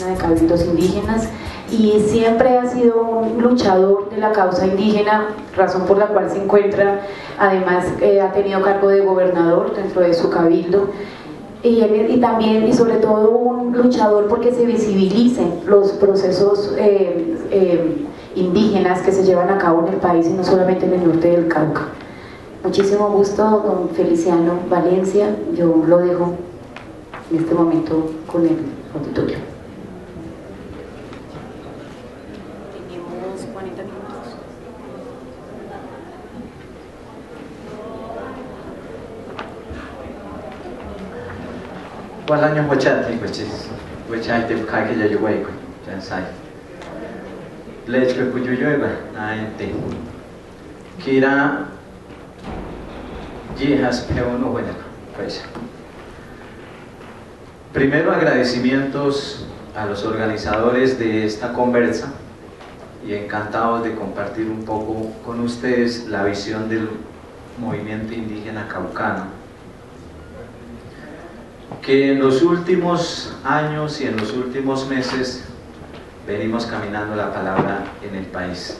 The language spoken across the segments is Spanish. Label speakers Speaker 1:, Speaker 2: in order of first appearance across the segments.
Speaker 1: de cabildos indígenas y siempre ha sido un luchador de la causa indígena, razón por la cual se encuentra, además ha tenido cargo de gobernador dentro de su cabildo, y también y sobre todo un luchador porque se visibilicen los procesos indígenas que se llevan a cabo en el país y no solamente en el norte del Cauca. Muchísimo gusto, don Feliciano Valencia. Yo lo dejo en este momento con el auditorio. Tenemos 40 minutos.
Speaker 2: ¿Cuál año huachati, huachati bukai que ya yo hueco, ya sai. Lech que cuyo llueva, naente. Kira Yejas Peono, bueno, pues. Primero, agradecimientos a los organizadores de esta conversa y encantados de compartir un poco con ustedes la visión del movimiento indígena caucano, que en los últimos años y en los últimos meses venimos caminando la palabra en el país.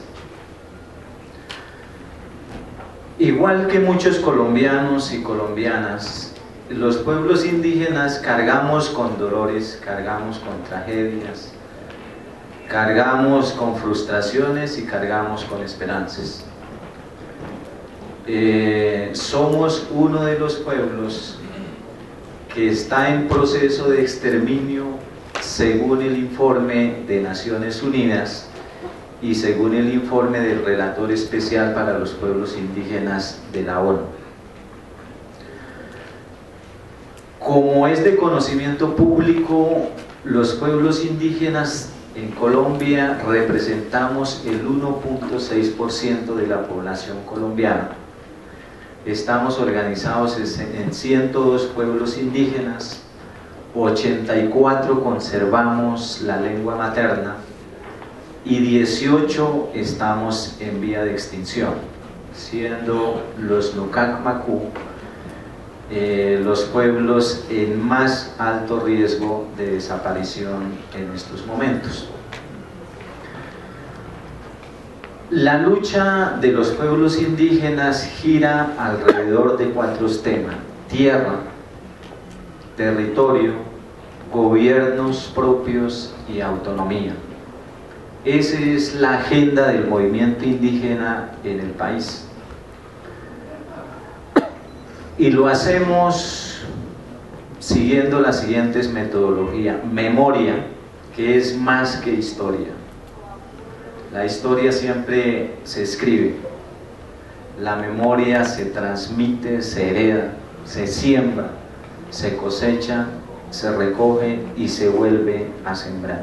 Speaker 2: Igual que muchos colombianos y colombianas, los pueblos indígenas cargamos con dolores, cargamos con tragedias, cargamos con frustraciones y cargamos con esperanzas. Somos uno de los pueblos que está en proceso de exterminio según el informe de Naciones Unidas y según el informe del Relator Especial para los Pueblos Indígenas de la ONU. Como es de conocimiento público, los pueblos indígenas en Colombia representamos el 1.6% de la población colombiana. Estamos organizados en 102 pueblos indígenas, 84 conservamos la lengua materna y 18 estamos en vía de extinción, siendo los Nucacmacú los pueblos en más alto riesgo de desaparición en estos momentos. La lucha de los pueblos indígenas gira alrededor de 4 temas: tierra, territorio, gobiernos propios y autonomía. Esa es la agenda del movimiento indígena en el país. Y lo hacemos siguiendo las siguientes metodologías: memoria, que es más que historia. La historia siempre se escribe, la memoria se transmite, se hereda, se siembra, se cosecha, se recoge y se vuelve a sembrar.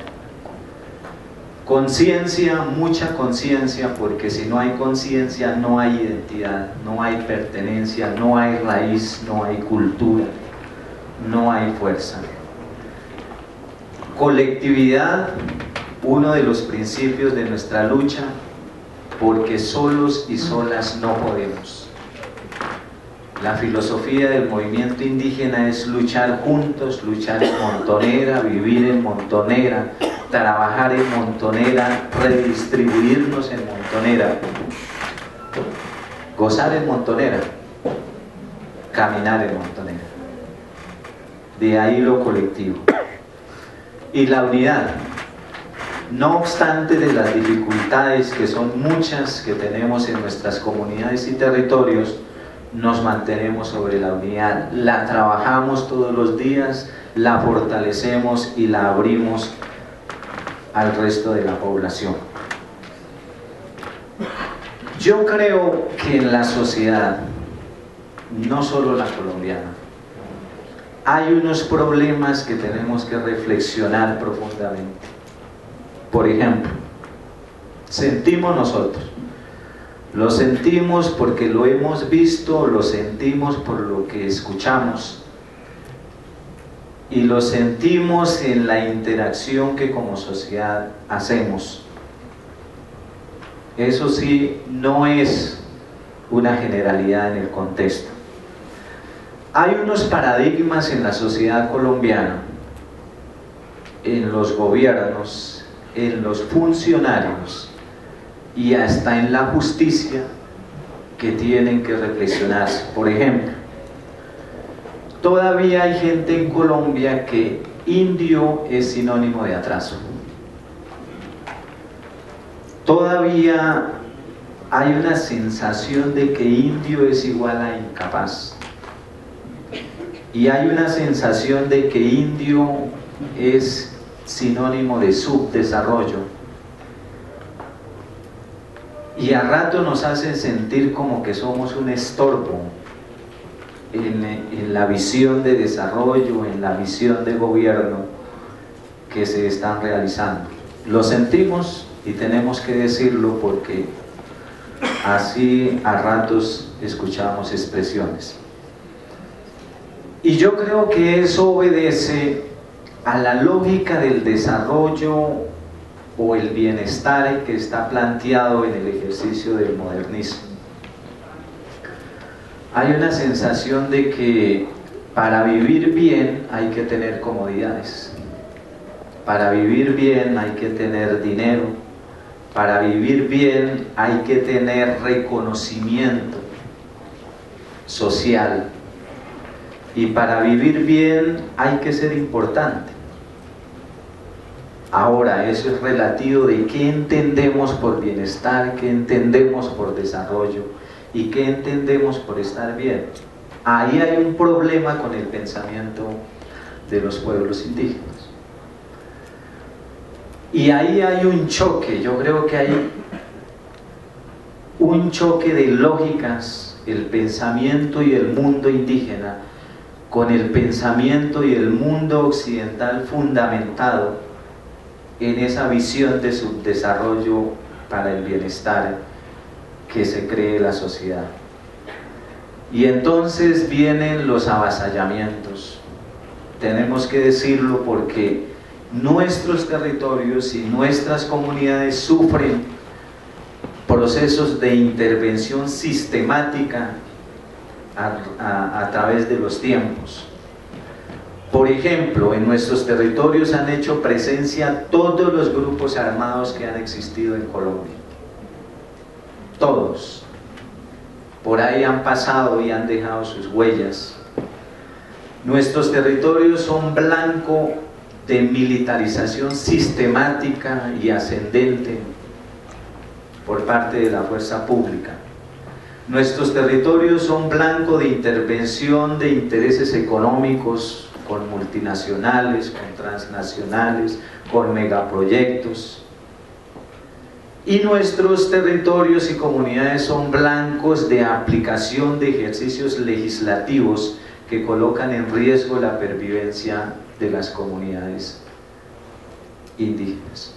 Speaker 2: Conciencia, mucha conciencia, porque si no hay conciencia no hay identidad, no hay pertenencia, no hay raíz, no hay cultura, no hay fuerza. Colectividad, uno de los principios de nuestra lucha, porque solos y solas no podemos. La filosofía del movimiento indígena es luchar juntos, luchar en montonera, vivir en montonera, trabajar en montonera, redistribuirnos en montonera, gozar en montonera, caminar en montonera. De ahí lo colectivo. Y la unidad. No obstante de las dificultades, que son muchas, que tenemos en nuestras comunidades y territorios, nos mantenemos sobre la unidad, la trabajamos todos los días, la fortalecemos y la abrimos al resto de la población. Yo creo que en la sociedad, no solo la colombiana, hay unos problemas que tenemos que reflexionar profundamente. Por ejemplo, sentimos nosotros, lo sentimos porque lo hemos visto, lo sentimos por lo que escuchamos y lo sentimos en la interacción que como sociedad hacemos. Eso sí, no es una generalidad en el contexto. Hay unos paradigmas en la sociedad colombiana en los gobiernos, en los funcionarios y hasta en la justicia que tienen que reflexionarse. Por ejemplo, todavía hay gente en Colombia que indio es sinónimo de atraso. Todavía hay una sensación de que indio es igual a incapaz. Y hay una sensación de que indio es sinónimo de subdesarrollo. Y a rato nos hacen sentir como que somos un estorbo en la visión de desarrollo, en la visión de gobierno que se están realizando. Lo sentimos y tenemos que decirlo porque así a ratos escuchamos expresiones. Y yo creo que eso obedece a la lógica del desarrollo o el bienestar que está planteado en el ejercicio del modernismo. Hay una sensación de que para vivir bien hay que tener comodidades, para vivir bien hay que tener dinero, para vivir bien hay que tener reconocimiento social, y para vivir bien hay que ser importante. Ahora, eso es relativo de qué entendemos por bienestar, qué entendemos por desarrollo y qué entendemos por estar bien. Ahí hay un problema con el pensamiento de los pueblos indígenas. Y ahí hay un choque, yo creo que hay un choque de lógicas, el pensamiento y el mundo indígena, con el pensamiento y el mundo occidental fundamentado en esa visión de subdesarrollo para el bienestar que se cree la sociedad. Y entonces vienen los avasallamientos. Tenemos que decirlo porque nuestros territorios y nuestras comunidades sufren procesos de intervención sistemática a través de los tiempos. Por ejemplo, en nuestros territorios han hecho presencia todos los grupos armados que han existido en Colombia. Todos. Por ahí han pasado y han dejado sus huellas. Nuestros territorios son blanco de militarización sistemática y ascendente por parte de la fuerza pública. Nuestros territorios son blanco de intervención de intereses económicos con multinacionales, con transnacionales, con megaproyectos. Y nuestros territorios y comunidades son blancos de aplicación de ejercicios legislativos que colocan en riesgo la pervivencia de las comunidades indígenas.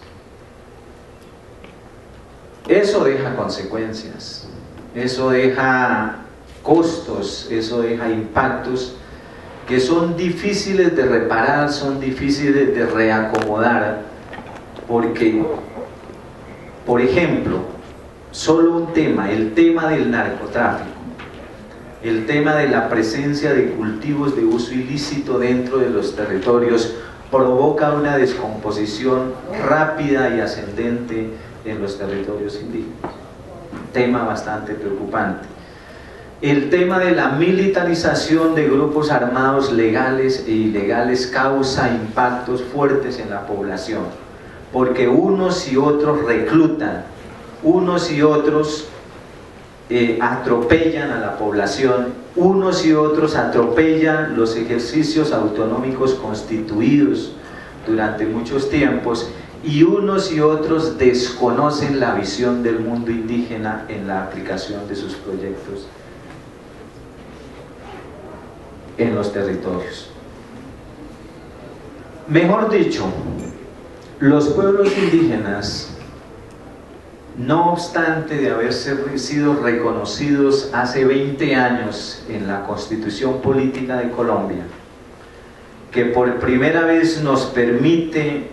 Speaker 2: Eso deja consecuencias, eso deja costos, eso deja impactos que son difíciles de reparar, son difíciles de reacomodar, porque, por ejemplo, solo un tema, el tema del narcotráfico, el tema de la presencia de cultivos de uso ilícito dentro de los territorios, provoca una descomposición rápida y ascendente en los territorios indígenas. Tema bastante preocupante. El tema de la militarización de grupos armados legales e ilegales causa impactos fuertes en la población, porque unos y otros reclutan, unos y otros atropellan a la población, unos y otros atropellan los ejercicios autonómicos constituidos durante muchos tiempos, y unos y otros desconocen la visión del mundo indígena en la aplicación de sus proyectos en los territorios. Mejor dicho, los pueblos indígenas, no obstante de haber sido reconocidos hace 20 años en la Constitución Política de Colombia, que por primera vez nos permite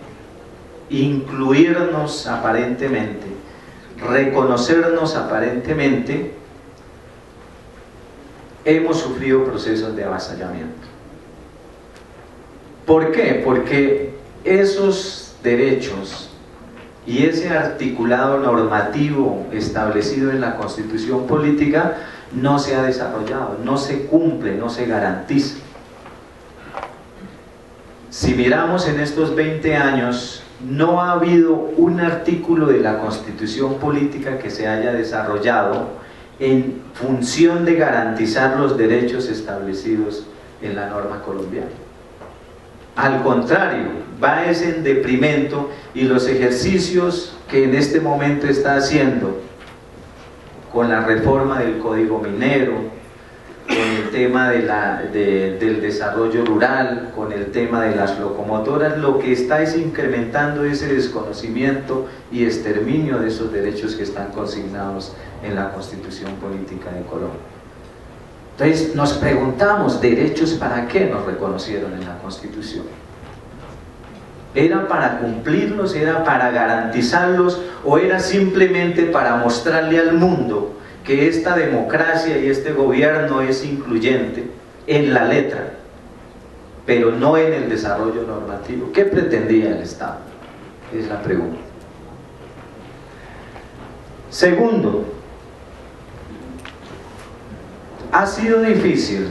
Speaker 2: incluirnos aparentemente, reconocernos aparentemente, hemos sufrido procesos de avasallamiento. ¿Por qué? Porque esos derechos y ese articulado normativo establecido en la Constitución política no se ha desarrollado, no se cumple, no se garantiza. Si miramos en estos 20 años, no ha habido un artículo de la Constitución política que se haya desarrollado en función de garantizar los derechos establecidos en la norma colombiana. Al contrario, va en deprimento, y los ejercicios que en este momento está haciendo con la reforma del Código Minero, con el tema del desarrollo rural, con el tema de las locomotoras, lo que está es incrementando ese desconocimiento y exterminio de esos derechos que están consignados en la Constitución Política de Colombia. Entonces nos preguntamos, ¿derechos para qué nos reconocieron en la Constitución? ¿Era para cumplirlos? ¿Era para garantizarlos? ¿O era simplemente para mostrarle al mundo que esta democracia y este gobierno es incluyente en la letra, pero no en el desarrollo normativo? ¿Qué pretendía el Estado? Es la pregunta. Segundo, ha sido difícil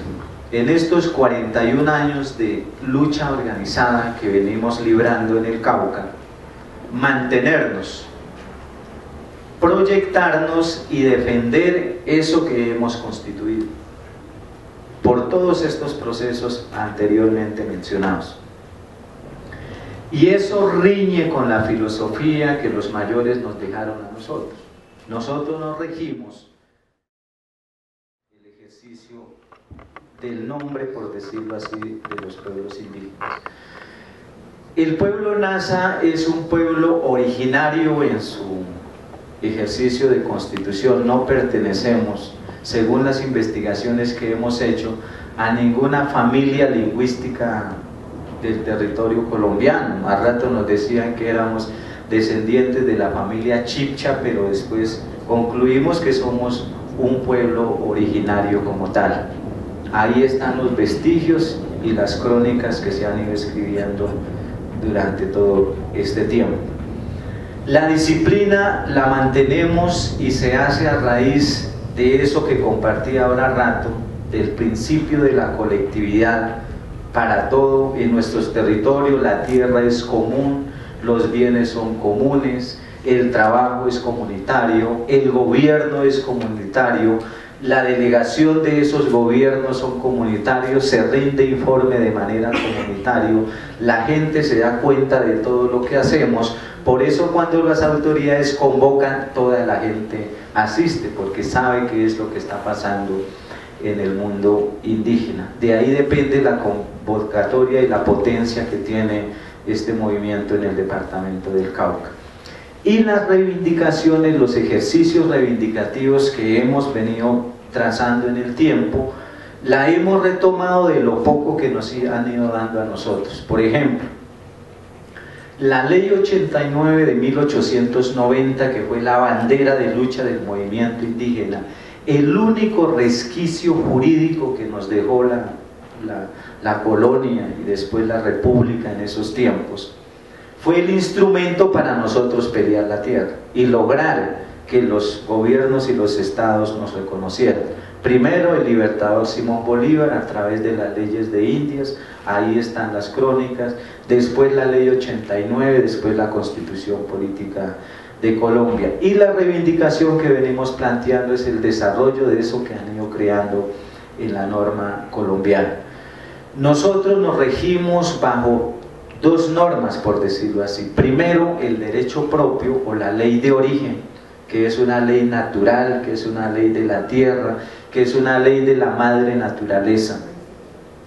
Speaker 2: en estos 41 años de lucha organizada que venimos librando en el Cauca mantenernos, proyectarnos y defender eso que hemos constituido por todos estos procesos anteriormente mencionados. Y eso riñe con la filosofía que los mayores nos dejaron a nosotros. Nosotros nos regimos el ejercicio del nombre, por decirlo así, de los pueblos indígenas. El pueblo Nasa es un pueblo originario en su ejercicio de constitución. No pertenecemos, según las investigaciones que hemos hecho, a ninguna familia lingüística del territorio colombiano. A rato nos decían que éramos descendientes de la familia Chibcha, pero después concluimos que somos un pueblo originario como tal. Ahí están los vestigios y las crónicas que se han ido escribiendo durante todo este tiempo. La disciplina la mantenemos y se hace a raíz de eso que compartí ahora rato, del principio de la colectividad para todo en nuestros territorios. La tierra es común, los bienes son comunes, el trabajo es comunitario, el gobierno es comunitario, la delegación de esos gobiernos son comunitarios, se rinde informe de manera comunitaria, la gente se da cuenta de todo lo que hacemos. Por eso cuando las autoridades convocan, toda la gente asiste, porque sabe qué es lo que está pasando en el mundo indígena. De ahí depende la convocatoria y la potencia que tiene este movimiento en el departamento del Cauca. Y las reivindicaciones, los ejercicios reivindicativos que hemos venido trazando en el tiempo, la hemos retomado de lo poco que nos han ido dando a nosotros. Por ejemplo, la ley 89 de 1890, que fue la bandera de lucha del movimiento indígena, el único resquicio jurídico que nos dejó la colonia y después la república en esos tiempos, fue el instrumento para nosotros pelear la tierra y lograr que los gobiernos y los estados nos reconocieran. Primero el libertador Simón Bolívar a través de las leyes de Indias, ahí están las crónicas, después la ley 89, después la Constitución Política de Colombia. Y la reivindicación que venimos planteando es el desarrollo de eso que han ido creando en la norma colombiana. Nosotros nos regimos bajo dos normas, por decirlo así. Primero, el derecho propio o la ley de origen, que es una ley natural, que es una ley de la tierra, que es una ley de la madre naturaleza,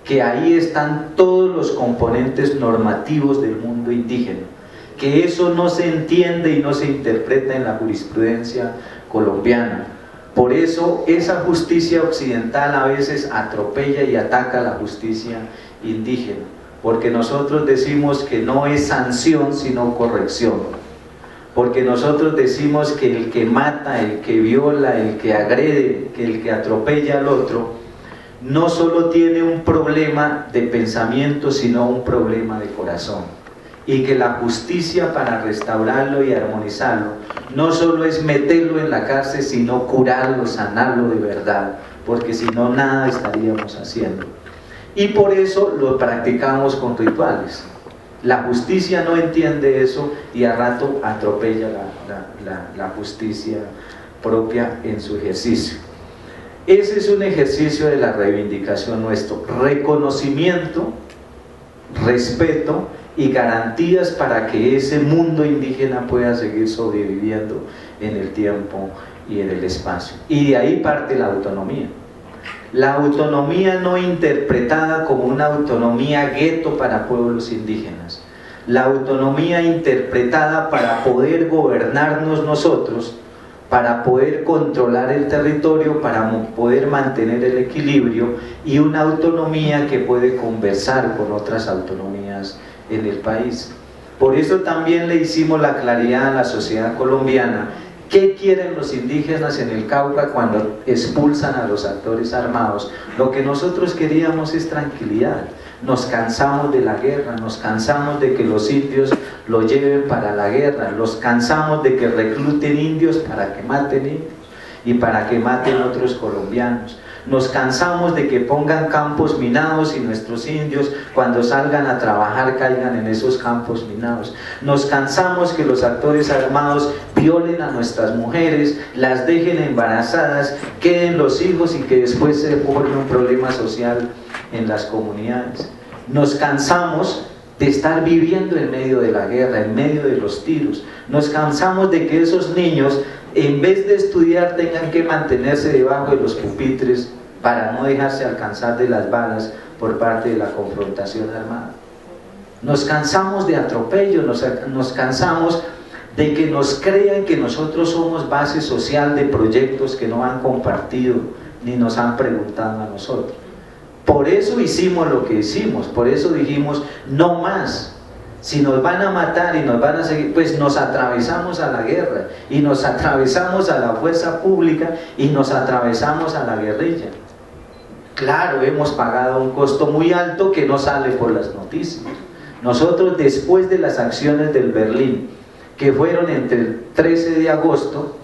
Speaker 2: que ahí están todos los componentes normativos del mundo indígena, que eso no se entiende y no se interpreta en la jurisprudencia colombiana. Por eso esa justicia occidental a veces atropella y ataca a la justicia indígena, porque nosotros decimos que no es sanción sino corrección, porque nosotros decimos que el que mata, el que viola, el que agrede, que el que atropella al otro, no solo tiene un problema de pensamiento, sino un problema de corazón. y que la justicia para restaurarlo y armonizarlo no solo es meterlo en la cárcel, sino curarlo, sanarlo de verdad, porque si no, nada estaríamos haciendo. Y por eso lo practicamos con rituales. La justicia no entiende eso y a rato atropella la justicia propia en su ejercicio. Ese es un ejercicio de la reivindicación nuestro: reconocimiento, respeto y garantías para que ese mundo indígena pueda seguir sobreviviendo en el tiempo y en el espacio. Y de ahí parte la autonomía. La autonomía no interpretada como una autonomía gueto para pueblos indígenas. La autonomía interpretada para poder gobernarnos nosotros, para poder controlar el territorio, para poder mantener el equilibrio, y una autonomía que puede conversar con otras autonomías en el país. Por eso también le hicimos la claridad a la sociedad colombiana. ¿Qué quieren los indígenas en el Cauca cuando expulsan a los actores armados? Lo que nosotros queríamos es tranquilidad. Nos cansamos de la guerra, nos cansamos de que los indios lo lleven para la guerra, nos cansamos de que recluten indios para que maten indios y para que maten otros colombianos. Nos cansamos de que pongan campos minados y nuestros indios, cuando salgan a trabajar, caigan en esos campos minados. Nos cansamos que los actores armados violen a nuestras mujeres, las dejen embarazadas, queden los hijos y que después se forme un problema social en las comunidades. Nos cansamos de estar viviendo en medio de la guerra, en medio de los tiros. Nos cansamos de que esos niños, en vez de estudiar, tengan que mantenerse debajo de los pupitres para no dejarse alcanzar de las balas por parte de la confrontación armada. Nos cansamos de atropello, nos cansamos de que nos crean que nosotros somos base social de proyectos que no han compartido ni nos han preguntado a nosotros. Por eso hicimos lo que hicimos, por eso dijimos no más. Si nos van a matar y nos van a seguir, pues nos atravesamos a la guerra y nos atravesamos a la fuerza pública y nos atravesamos a la guerrilla. Claro, hemos pagado un costo muy alto que no sale por las noticias. Nosotros, después de las acciones del Berlín, que fueron entre el 13 de agosto,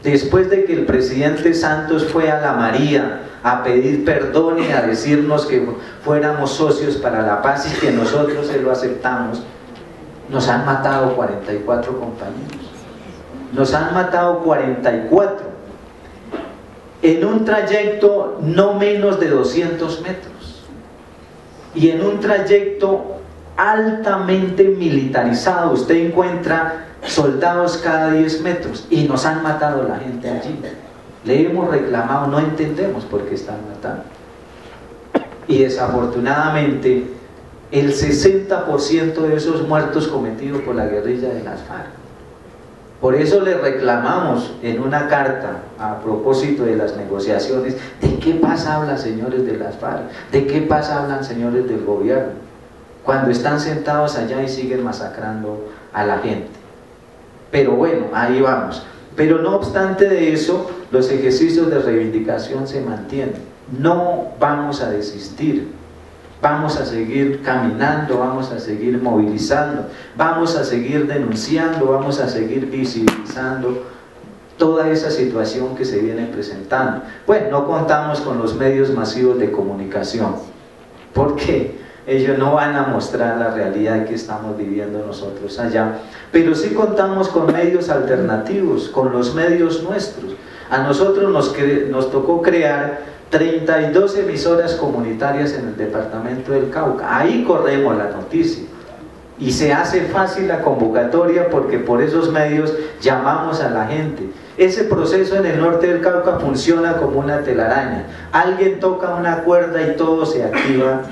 Speaker 2: después de que el presidente Santos fue a la María a pedir perdón y a decirnos que fuéramos socios para la paz y que nosotros se lo aceptamos, nos han matado 44 compañeros. Nos han matado 44 en un trayecto no menos de 200 metros y en un trayecto altamente militarizado. Usted encuentra soldados cada 10 metros y nos han matado la gente allí. Le hemos reclamado, no entendemos por qué están matando. Y desafortunadamente el 60% de esos muertos cometidos por la guerrilla de las FARC. Por eso le reclamamos en una carta a propósito de las negociaciones: ¿de qué paz hablan, señores de las FARC? ¿De qué paz hablan, señores del gobierno? Cuando están sentados allá y siguen masacrando a la gente. Pero bueno, ahí vamos. Pero no obstante de eso, los ejercicios de reivindicación se mantienen. No vamos a desistir, vamos a seguir caminando, vamos a seguir movilizando, vamos a seguir denunciando, vamos a seguir visibilizando toda esa situación que se viene presentando. Pues no contamos con los medios masivos de comunicación, porque ellos no van a mostrar la realidad que estamos viviendo nosotros allá, pero sí contamos con medios alternativos, con los medios nuestros. A nosotros nos tocó crear 32 emisoras comunitarias en el departamento del Cauca. Ahí corremos la noticia y se hace fácil la convocatoria porque por esos medios llamamos a la gente. Ese proceso en el norte del Cauca funciona como una telaraña. Alguien toca una cuerda y todo se activa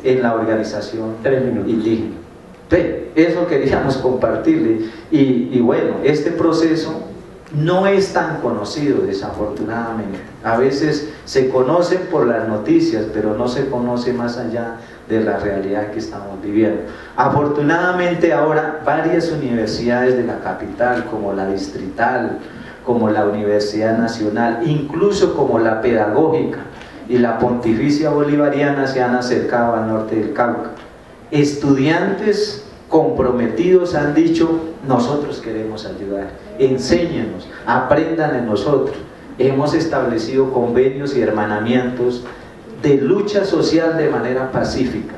Speaker 2: en la organización indígena. Entonces, eso queríamos compartirle. Y bueno, este proceso no es tan conocido, desafortunadamente. A veces se conocen por las noticias, pero no se conoce más allá de la realidad que estamos viviendo. Afortunadamente ahora varias universidades de la capital, como la Distrital, como la Universidad Nacional, incluso como la Pedagógica y la Pontificia Bolivariana, se han acercado al norte del Cauca. Estudiantes comprometidos han dicho: nosotros queremos ayudar, enséñenos, aprendan en nosotros. Hemos establecido convenios y hermanamientos de lucha social de manera pacífica,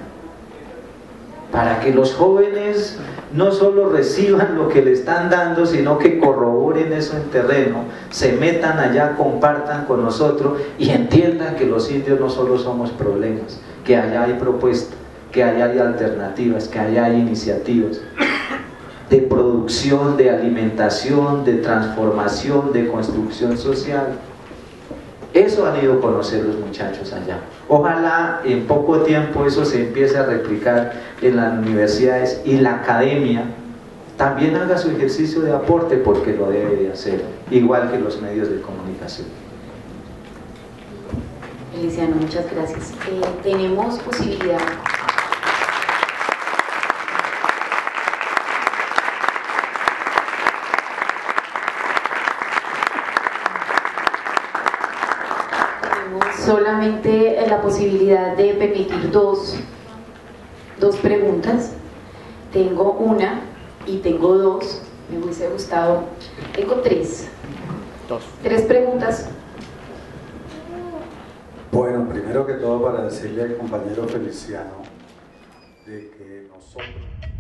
Speaker 2: para que los jóvenes no solo reciban lo que le están dando, sino que corroboren eso en terreno, se metan allá, compartan con nosotros y entiendan que los indios no solo somos problemas, que allá hay propuestas, que allá hay alternativas, que allá hay iniciativas de producción, de alimentación, de transformación, de construcción social. Eso han ido a conocer los muchachos allá. Ojalá en poco tiempo eso se empiece a replicar en las universidades y la academia también haga su ejercicio de aporte, porque lo debe de hacer, igual que los medios de comunicación.
Speaker 1: Feliciano, muchas gracias. Tenemos posibilidad. Solamente la posibilidad de permitir dos preguntas. Tengo una y tengo dos. Me hubiese gustado. Tengo tres. Tres preguntas.
Speaker 3: Bueno, primero que todo, para decirle al compañero Feliciano de que nosotros...